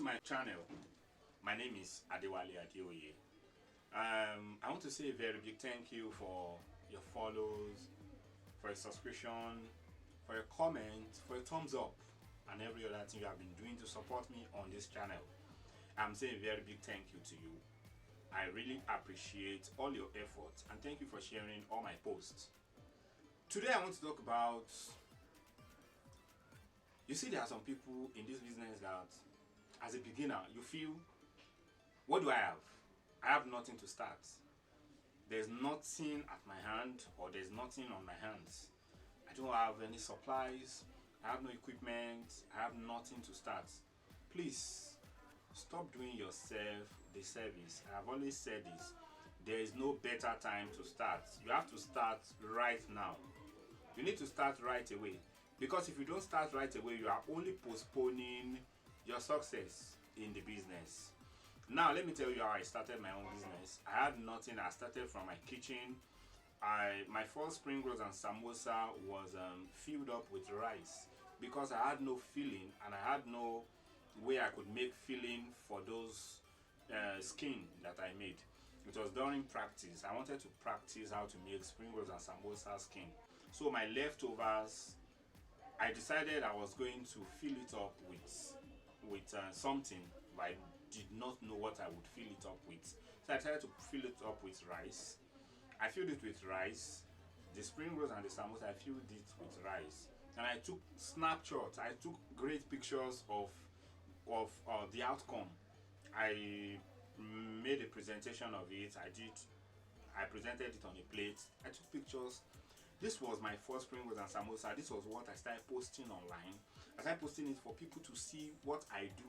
to my channel. My name is Adewale Adeoye. I want to say a very big thank you for your follows, for your subscription, for your comments, for your thumbs up, and every other thing you have been doing to support me on this channel. I'm saying a very big thank you to you. I really appreciate all your efforts and thank you for sharing all my posts. Today I want to talk about, you see, there are some people in this business that as a beginner you feel, what do I have? I have nothing to start. There's nothing at my hand, or there's nothing on my hands. I don't have any supplies, I have no equipment, I have nothing to start. Please stop doing yourself the service. I have always said this. There is no better time to start. You have to start right now. You need to start right away, because if you don't start right away, you are only postponing your success in the business. Now let me tell you how I started my own business. I had nothing. I started from my kitchen. My first spring rolls and samosa was filled up with rice, because I had no filling and I had no way I could make filling for those skin that I made. It was during practice. I wanted to practice how to make spring rolls and samosa skin. So my leftovers, I decided I was going to fill it up with something, but I did not know what I would fill it up with. So I decided to fill it up with rice. I filled it with rice. The spring rolls and the samosa, I filled it with rice. And I took snapshots. I took great pictures of the outcome. I made a presentation of it. I presented it on a plate. I took pictures. This was my first spring rolls and samosa. This was what I started posting online. I started posting it for people to see what I do.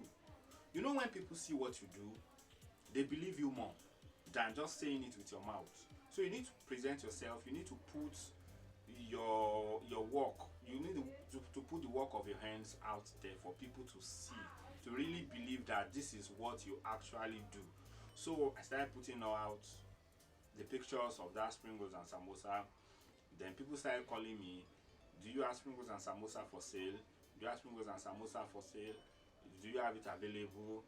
You know, when people see what you do, they believe you more than just saying it with your mouth. So you need to present yourself. You need to put your work. You need to put the work of your hands out there for people to see, to really believe that this is what you actually do. So I started putting out the pictures of that spring rolls and samosa. Then people started calling me, do you have spring rolls and samosa for sale? Do you have spring rolls and samosa for sale? Do you have it available?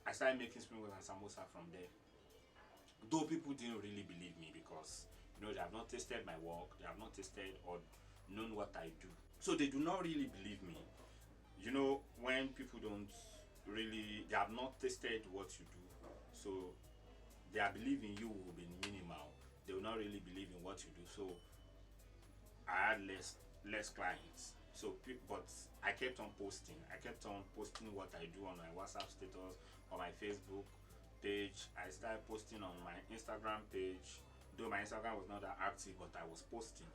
I started making spring rolls and samosa from there. Though people didn't really believe me, because they have not tasted my work, they have not tasted or known what I do. So they do not really believe me. When people they have not tasted what you do, so their belief in you will be minimal. They will not really believe in what you do. So I had less clients. But I kept on posting. I kept on posting what I do on my WhatsApp status, on my Facebook page. I started posting on my Instagram page. Though my Instagram was not that active, but I was posting.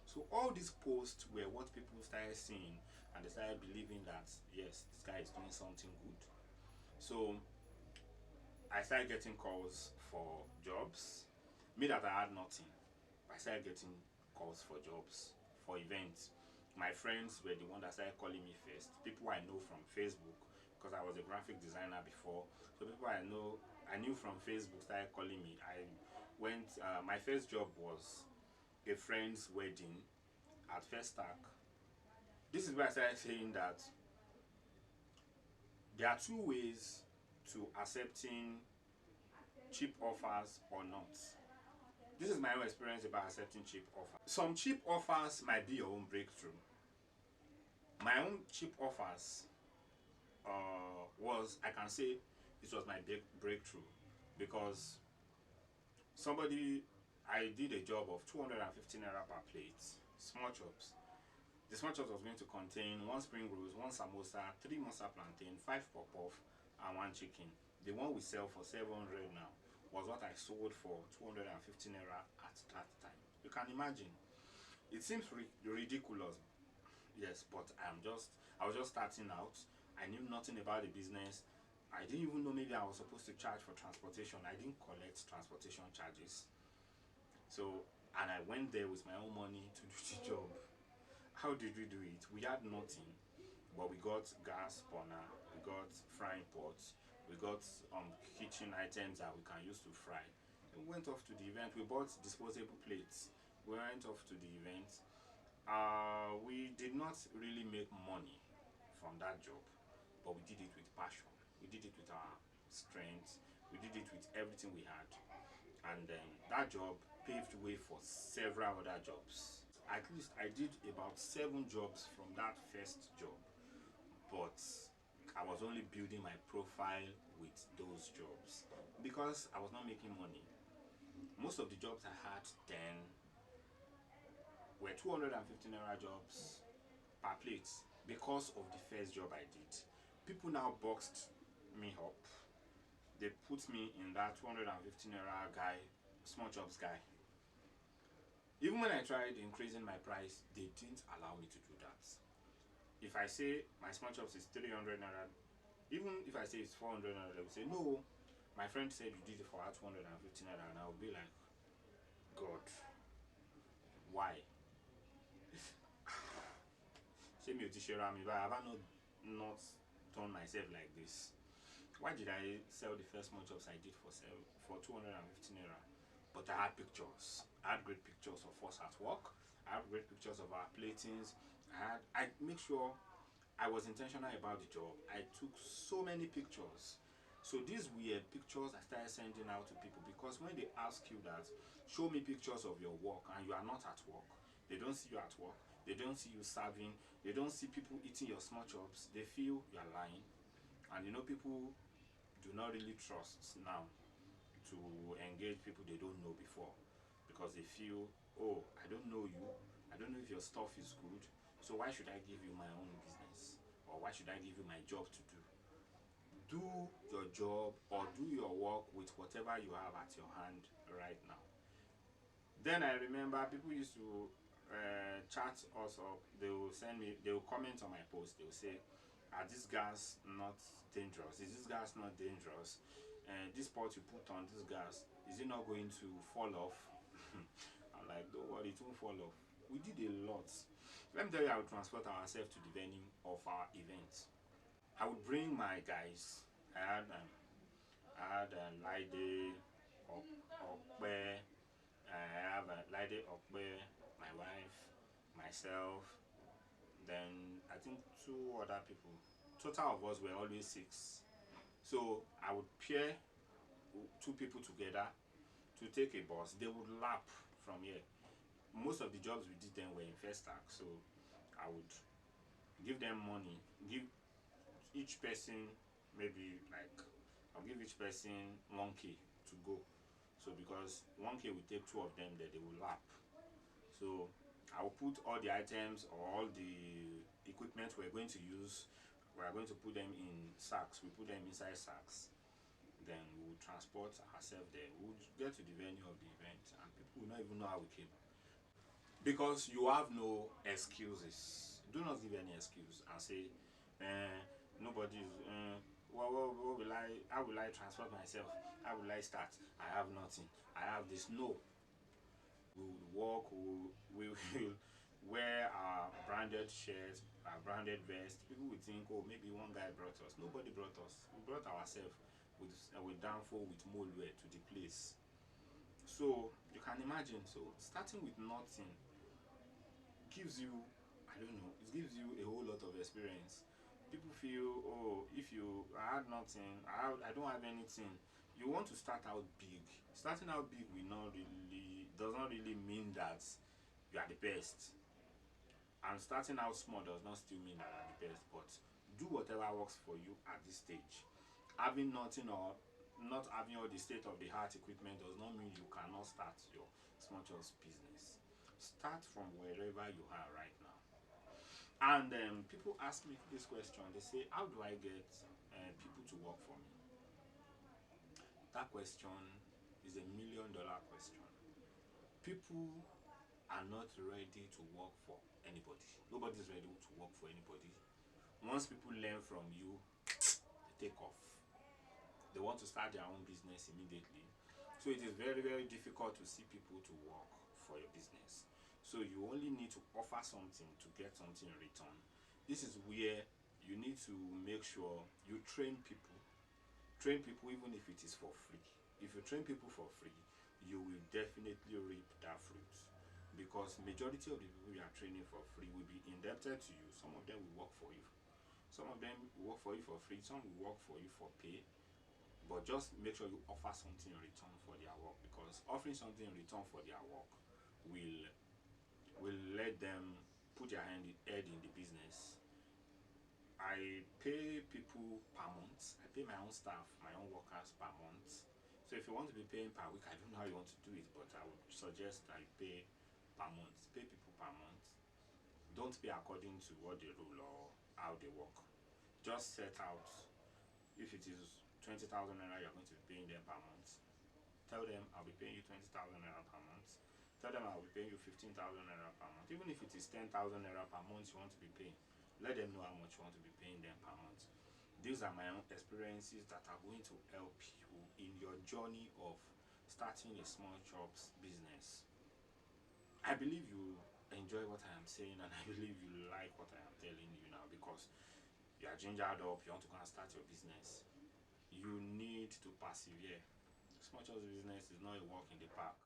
So all these posts were what people started seeing, and they started believing that, yes, this guy is doing something good. So I started getting calls for jobs. Me that I had nothing, I started getting calls for jobs, for events. My friends were the ones that started calling me first. People I know from Facebook, because I was a graphic designer before. So people I knew from Facebook started calling me. My first job was a friend's wedding at First Stack. This is where I started saying that there are two ways to accepting cheap offers or not. This is my own experience about accepting cheap offers. Some cheap offers might be your own breakthrough. My own cheap offers I can say it was my breakthrough, because I did a job of 250 naira per plate, small chops. The small chops was going to contain 1 spring rolls, 1 samosa, 3 monster plantain, 5 pop-off, and 1 chicken. The one we sell for 700 now was what I sold for 250 naira at that time. You can imagine. It seems ridiculous, yes, but I was just starting out. I knew nothing about the business. I didn't even know maybe I was supposed to charge for transportation. I didn't collect transportation charges. So, and I went there with my own money to do the job. How did we do it? We had nothing, but we got gas burner, we got frying pots, we got kitchen items that we can use to fry. We went off to the event. We bought disposable plates. We went off to the event. We did not really make money from that job, but we did it with passion. We did it with our strength. We did it with everything we had. And that job paved way for several other jobs. At least I did about 7 jobs from that first job, but I was only building my profile with those jobs because I was not making money. Most of the jobs I had then were 250 naira jobs per plate because of the first job I did. People now boxed me up. They put me in that 250 naira guy, small jobs guy. Even when I tried increasing my price, they didn't allow me to do that. If I say my small chops is 300 naira, even if I say it's 400 naira, they will say, no, my friend said you did it for 250 naira, and I will be like, God, why? Say me to share me, but have I not done myself like this? Why did I sell the first small chops I did for 250 naira? But I had pictures. I had great pictures of us at work. I had great pictures of our platings. I make sure I was intentional about the job. I took so many pictures. So these were pictures I started sending out to people, because when they ask you that, show me pictures of your work, and you are not at work, they don't see you at work, they don't see you serving, they don't see people eating your small chops, they feel you are lying. And you know, people do not really trust now to engage people they don't know before, because they feel, oh, I don't know you, I don't know if your stuff is good, so why should I give you my own business, or why should I give you my job to do? Do your job, or do your work with whatever you have at your hand right now. Then I remember people used to chat us up. They will send me, they will comment on my post, they will say, are these gas not dangerous? Is this gas not dangerous? And this pot you put on this gas, is it not going to fall off? I'm like, don't worry, it won't fall off. We did a lot. Let me tell you, I would transport ourselves to the venue of our event. I would bring my guys. I had Laide, Okpe, I have Laide, Okpe, my wife, myself, then I think 2 other people. Total of us were always 6. So I would pair 2 people together to take a bus. They would lap from here. Most of the jobs we did then were in Festac, so I would give them money, give each person maybe like, I'll give each person 1k to go. So because 1k will take 2 of them, that they will lap. So I will put all the items or all the equipment we're going to use, we're going to put them in sacks. We put them inside sacks. Then we will transport ourselves there. We will get to the venue of the event, and people will not even know how we came. Because you have no excuses. Do not give any excuse and say, nobody's, what will I, how will I transport myself? How will I start? I have nothing. I have this. No. We will walk, we will wear our branded shirts, our branded vests. People will think, oh, maybe one guy brought us. Nobody brought us. We brought ourselves with downfall, with Molwe to the place. So you can imagine. So starting with nothing gives you, I don't know, it gives you a whole lot of experience. People feel, oh, if I had nothing, I don't have anything. You want to start out big. Starting out big does not really mean that you are the best. And starting out small does not still mean that you are the best. But do whatever works for you at this stage. Having nothing or not having all the state-of-the-art equipment does not mean you cannot start your small chops business. Start from wherever you are right now. And people ask me this question. They say, how do I get people to work for me? That question is $1 million question. People are not ready to work for anybody. Nobody is ready to work for anybody. Once people learn from you, they take off. They want to start their own business immediately. So it is very, very difficult to see people to work for your business. So you only need to offer something to get something in return. This is where you need to make sure you train people. Train people even if it is for free. If you train people for free, you will definitely reap that fruit. Because majority of the people you are training for free will be indebted to you. Some of them will work for you. Some of them will work for you for free, some will work for you for pay, but just make sure you offer something in return for their work, because offering something in return for their work will let them put their head in the business. I pay people per month. I pay my own staff, my own workers per month. So if you want to be paying per week, I don't know how you want to do it, but I would suggest that you pay per month. Pay people per month. Don't pay according to what they rule or how they work. Just set out, if it is 20,000 naira you're going to be paying them per month, tell them I'll be paying you 20,000 naira per month. Tell them I'll be paying you 15,000 naira per month. Even if it is 10,000 naira per month you want to be paying, let them know how much you want to be paying them per month. These are my own experiences that are going to help you in your journey of starting a small chops business. I believe you enjoy what I am saying, and I believe you like what I am telling you now, because you are gingered up, you want to go and start your business. You need to persevere. Small chops business is not a walk in the park.